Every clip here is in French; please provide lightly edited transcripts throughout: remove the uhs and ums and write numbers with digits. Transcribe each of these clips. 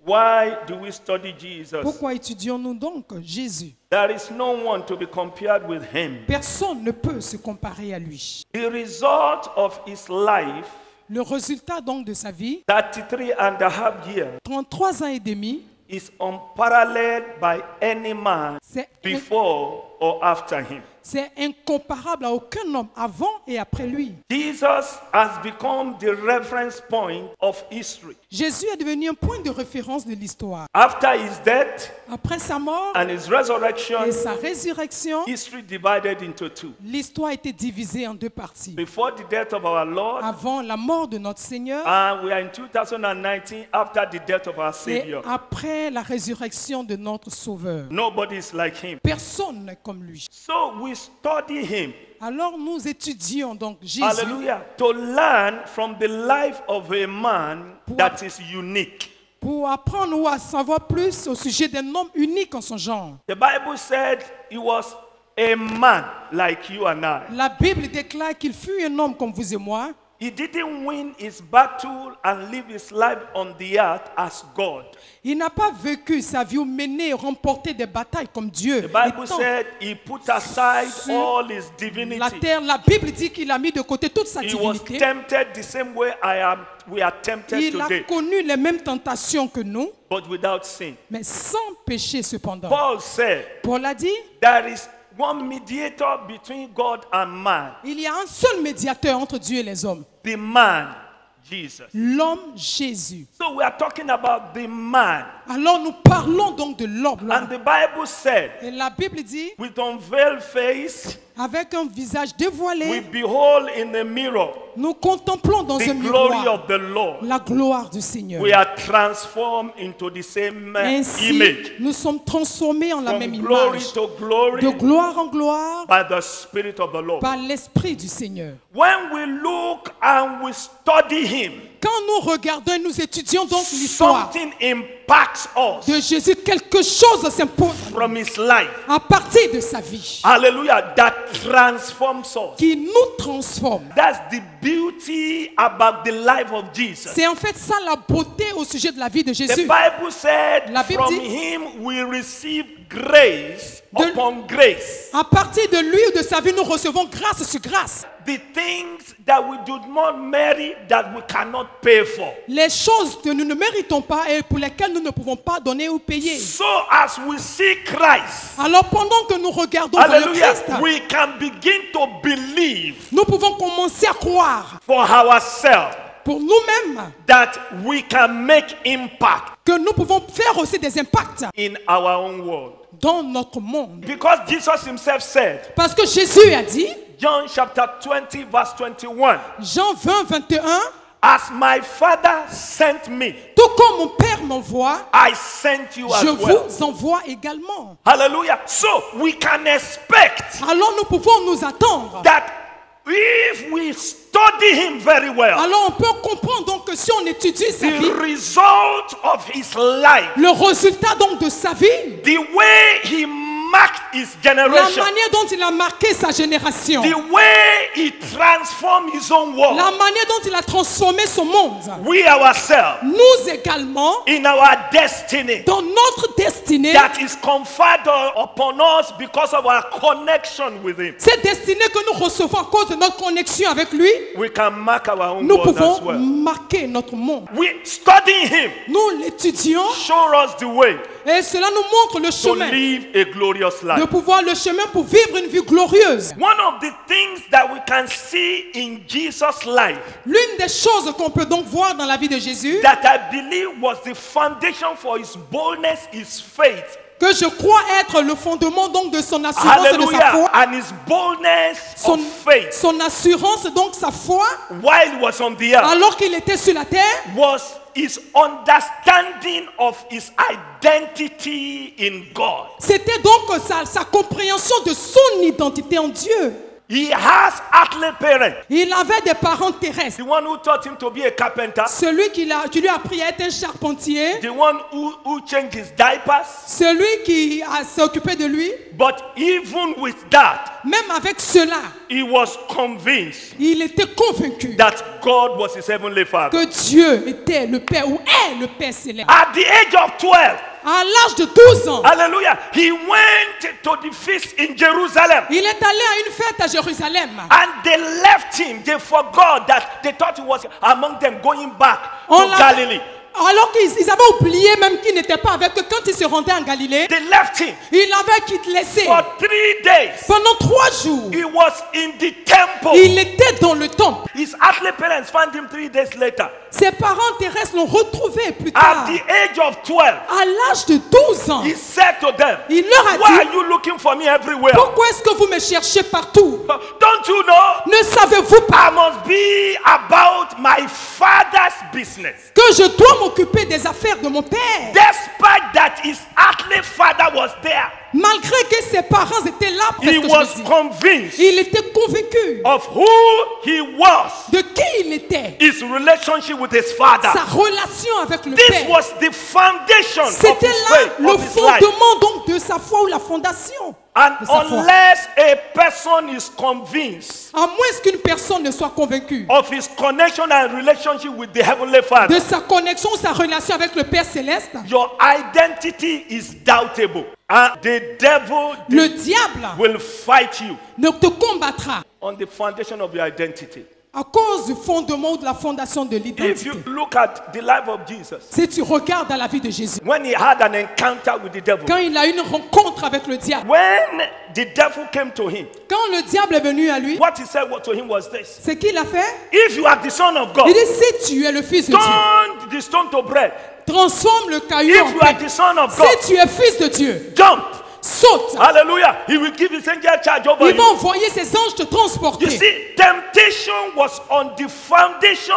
Why do we study Jesus? Pourquoi étudions-nous donc Jésus? There is no one to be compared with him. Personne ne peut se comparer à lui. The result of his life, Le résultat donc de sa vie, 33.5 years, 33 ans et demi, is unparalleled by any man before or after him. c'est incomparable à aucun homme avant et après lui. Jesus has become the reference point of history. Jésus est devenu un point de référence de l'histoire. After his death Après sa mort and his resurrection, et sa résurrection, history divided into two. l'histoire a été divisée en deux parties. Before the death of our Lord, Avant la mort de notre Seigneur and we are in 2019 after the death of our et Savior. après la résurrection de notre Sauveur. Nobody is like him. Personne n'est comme lui. So we study him. Alors nous étudions donc Jésus Hallelujah. To learn from the life of a man that is unique. pour apprendre ou à savoir plus au sujet d'un homme unique en son genre. The Bible said he was a man like you and I. La Bible déclare qu'il fut un homme comme vous et moi. He didn't win his battle and live his life on the earth as God. Il n'a pas vécu sa vie ou mené, remporté des batailles comme Dieu. The Bible Étant said he put aside sur all his la divinity. terre, la Bible dit qu'il a mis de côté toute sa He was divinité. tempted the same way we are tempted Il a today, connu les mêmes tentations que nous, but without sin. mais sans péché cependant. Paul said, Paul a dit, there is one mediator between God and man, il y a un seul médiateur entre Dieu et les hommes, the man, Jesus. l'homme Jésus. So we are talking about the man. Alors nous parlons donc de l'homme. And the Bible said, Et la Bible dit, with unveiled face, avec un visage we dévoilé, behold in the mirror nous contemplons dans the un glory miroir of the Lord. la gloire du Seigneur. We are transformed into the same Ainsi, image. nous sommes transformés en la From même glory image, to glory de gloire en gloire, by the Spirit of the Lord. par l'Esprit du Seigneur. When we look and we study him, Quand nous regardons et nous étudions donc l'histoire something impacts de us Jésus, quelque chose s'impose from his life. à partir de sa vie, Hallelujah. That transforms us. qui nous transforme. That's the beauty about the life of Jesus. C'est en fait ça la beauté au sujet de la vie de The Jésus. Bible said, La Bible from dit- him we receive grace upon grace. À partir de lui ou de sa vie, nous recevons grâce sur grâce. The things that we do not merit, that we cannot pay for. Les choses que nous ne méritons pas et pour lesquelles nous ne pouvons pas donner ou payer. So as we see Christ, Alors pendant que nous regardons vers le hallelujah, Christ, we can begin to believe nous pouvons commencer à croire for ourselves pour nous-mêmes that we can make impact que nous pouvons faire aussi des impacts in our own world. dans notre monde. Because Jesus himself said, Parce que Jésus a dit, John chapter 20 verse 21, Jean 20, 21, as my Father sent me, tout comme mon Père m'envoie, I sent you as je well. vous envoie également. Hallelujah. So we can expect Alors nous pouvons nous attendre. that if we study him very well, Alors on peut comprendre donc que si on étudie sa vie, the result of his life, le résultat donc de sa vie, the way he marked his la generation, manière dont il a marqué sa génération, the way he transformed his own la world, manière dont il a transformé son monde, we ourselves, nous également, in our destiny, dans notre destinée, that is conferred upon us because of our connection with him, cette destinée que nous recevons à cause de notre connexion avec lui, we can mark our own nous world as pouvons well. marquer notre monde. We studying him Nous l'étudions show us the way et cela nous montre le to chemin, live a glorious de life. pouvoir le chemin pour vivre une vie glorieuse. One of the things that we can see in Jesus' life L'une des choses qu'on peut donc voir dans la vie de Jésus, that I believe was the foundation for his boldness, his faith, que je crois être le fondement donc de son assurance et de sa hallelujah, foi, and his boldness son, of faith son assurance donc sa foi, while he was on the earth alors qu'il était sur la terre, was his understanding of his identity in God. c'était donc sa compréhension de son identité en Dieu. He has earthly parents. Il avait des parents terrestres. The one who taught him to be a carpenter. Celui qui lui a appris à être un charpentier. The one who changed his diapers. Celui qui s'est occupé de lui. But even with that, même avec cela, he was convinced. Il était convaincu that God was his heavenly Father. Que Dieu était le Père ou est le Père céleste. At the age of 12. À l'âge de 12 ans. Hallelujah. He went to the feast in Jerusalem. Il est allé à une fête à Jérusalem. And they left him. They forgot that they thought he was among them going back to Galilee. Alors qu'ils avaient oublié même qu'il n'était pas avec eux quand il se rendait en Galilée. They left him. Il avait laissé. For 3 days. Pendant 3 jours. He was in the temple. Il était dans le temple. His earthly parents found him 3 days later. Ses parents terrestres l'ont retrouvé plus tard. At the age of 12. À l'âge de 12 ans. He said to them. Il leur a dit. Why are you looking for me everywhere? Pourquoi est-ce que vous me cherchez partout? Don't you know? Ne savez-vous pas? I must be about my father's business. Que je dois m'occuper des affaires de mon père. Despite that his earthly father was there. Malgré que ses parents étaient là, he was convinced. Il était convaincu. Of who he was. De qui il était. His relationship with his father. Sa relation avec le This Père. was the foundation of his faith. C'était là le fondement donc de sa foi ou la fondation. And unless a person is convinced. À moins qu'une personne ne soit convaincue. Of his connection and relationship with the heavenly Father. De sa connexion, sa relation avec le Père céleste. Your identity is doubtable. And the devil le diable will fight you. Ne te combattra. On the foundation of your identity. À cause du fondement ou de la fondation de l'identité. If you look at the life of Jesus, si tu regardes à la vie de Jésus, when he had an encounter with the devil, quand il a eu une rencontre avec le diable, when the devil came to him, quand le diable est venu à lui, what he said to him was this: c'est qu'il a fait. If you are the son of God, il dit si tu es le fils de Dieu, turn the stone to bread. Transforme le caillou en pain. Si tu es fils de Dieu, jump. Saute. Hallelujah. He will give his angel charge over you. Il va envoyer ses anges te transporter. You see, temptation was on the foundation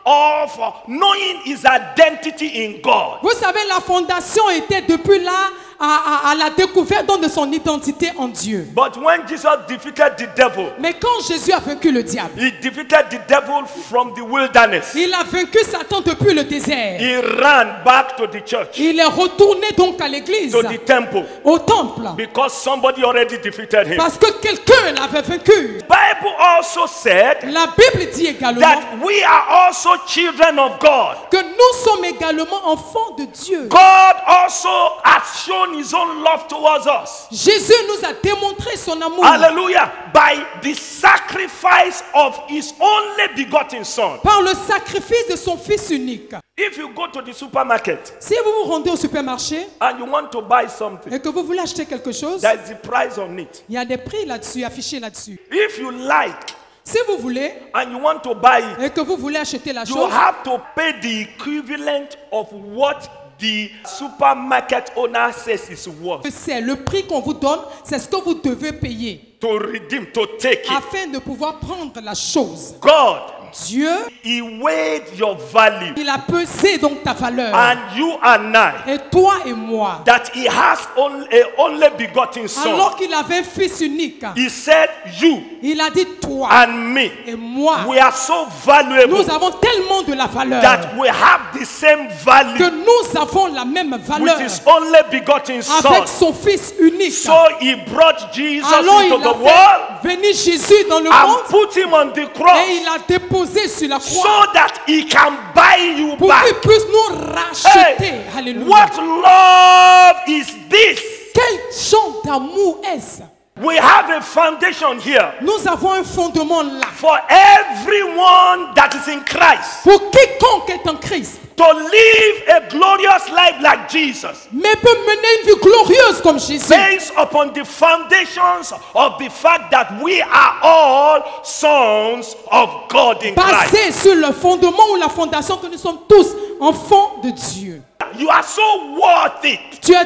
of knowing his identity in God. Vous savez, la fondation était depuis là à la découverte de son identité en Dieu. But when Jesus defeated the devil, mais quand Jésus a vaincu le diable, he defeated the devil from the wilderness. Il a vaincu Satan depuis le désert. He ran back to the church. Il est retourné donc à l'église. To the temple. Au temple. Because somebody already defeated him. Parce que quelqu'un l'avait vaincu. The Bible also said la Bible dit également that we are also children of God. Que nous sommes également enfants de Dieu. God also has shown his own love towards us. Jésus nous a démontré son amour. Hallelujah. By the sacrifice of his only begotten son. Par le sacrifice de son fils unique. If you go to the supermarket, si vous vous rendez au supermarché and you want to buy something, et que vous voulez acheter quelque chose, there is the price on it. Il y a des prix là-dessus, affichés là-dessus. If you like, si vous voulez, and you want to buy it, et que vous voulez acheter la chose, you have to pay the equivalent of what the supermarket owner says is worth. C'est le prix qu'on vous donne, c'est ce que vous devez payer. To redeem, to take it. Afin de pouvoir prendre la chose. God, Dieu, he weighed your value. Il a pesé donc ta valeur. And you and I. Et toi et moi. That he has only begotten son. Alors qu'il avait un fils unique. He said you. Il a dit toi. And me. Et moi. We are so valuable. Nous avons tellement de la valeur. That we have the same value. Que nous avons la même valeur. With his only begotten son. Avec son fils unique. So he brought Jesus alors into the world. Venu Jésus dans le and monde. Put him on the cross. Et il a déposé sur la croix. So that he can buy you pour back. qu'il puisse nous racheter. Hey, Alléluia. what love is this? Quel genre d'amour est-ce? We have a foundation here. Nous avons un fondement là. For everyone that is in Christ. Pour quiconque est en Christ. To live a glorious life like Jesus. Mais peut mener une vie glorieuse comme Jésus. Based upon the foundations of the fact that we are all sons of God in Christ. Basé sur le fondement ou la fondation que nous sommes tous enfants de Dieu. You are so worth it. Tu as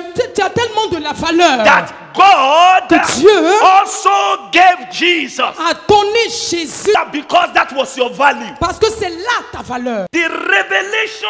tellement de la valeur. That God que Dieu also gave Jesus. A donné Jésus. Because that was your value. Parce que c'est là ta valeur. The revelation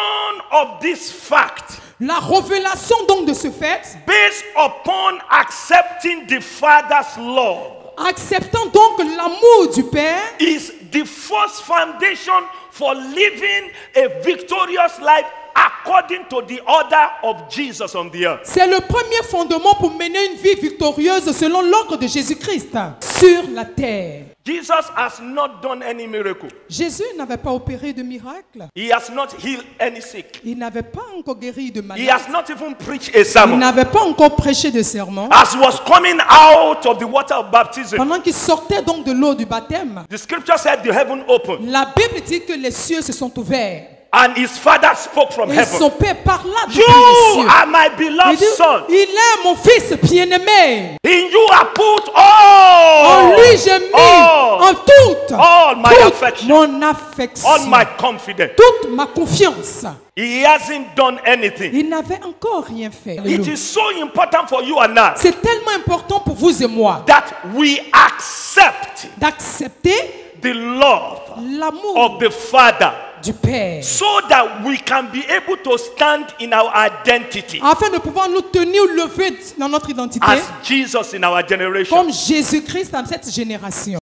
of this fact. La révélation donc de ce fait. Based upon accepting the Father's love. Acceptant donc l'amour du Père is the first foundation for living a victorious life according to the order of Jesus on the earth. c'est le premier fondement pour mener une vie victorieuse selon l'ordre de Jésus-Christ sur la terre. Jesus has not done any miracle. Jésus n'avait pas opéré de miracle. He has not healed any sick. Il n'avait pas encore guéri de He malade. has not even preached a Il sermon. n'avait pas encore prêché de sermon. As he was coming out of the water of baptism, Pendant qu'il sortait donc de l'eau du baptême, the scripture said the heaven opened la Bible dit que les cieux se sont ouverts. and his father spoke from Et heaven. son Père parla depuis You les cieux. are my Il beloved dit, son. il est mon fils bien-aimé. In you I put En all, lui j'ai mis en all, toute my affection, mon affection, all my confidence. toute ma confiance. He hasn't done anything. Il n'avait encore rien fait. It is so important for you and I C'est tellement important pour vous et moi that we accept d'accepter the love l'amour of the Father du Père, so that we can be able to stand in our identity afin de pouvoir nous tenir levés dans notre identité as Jesus in our generation. comme Jésus-Christ dans cette génération.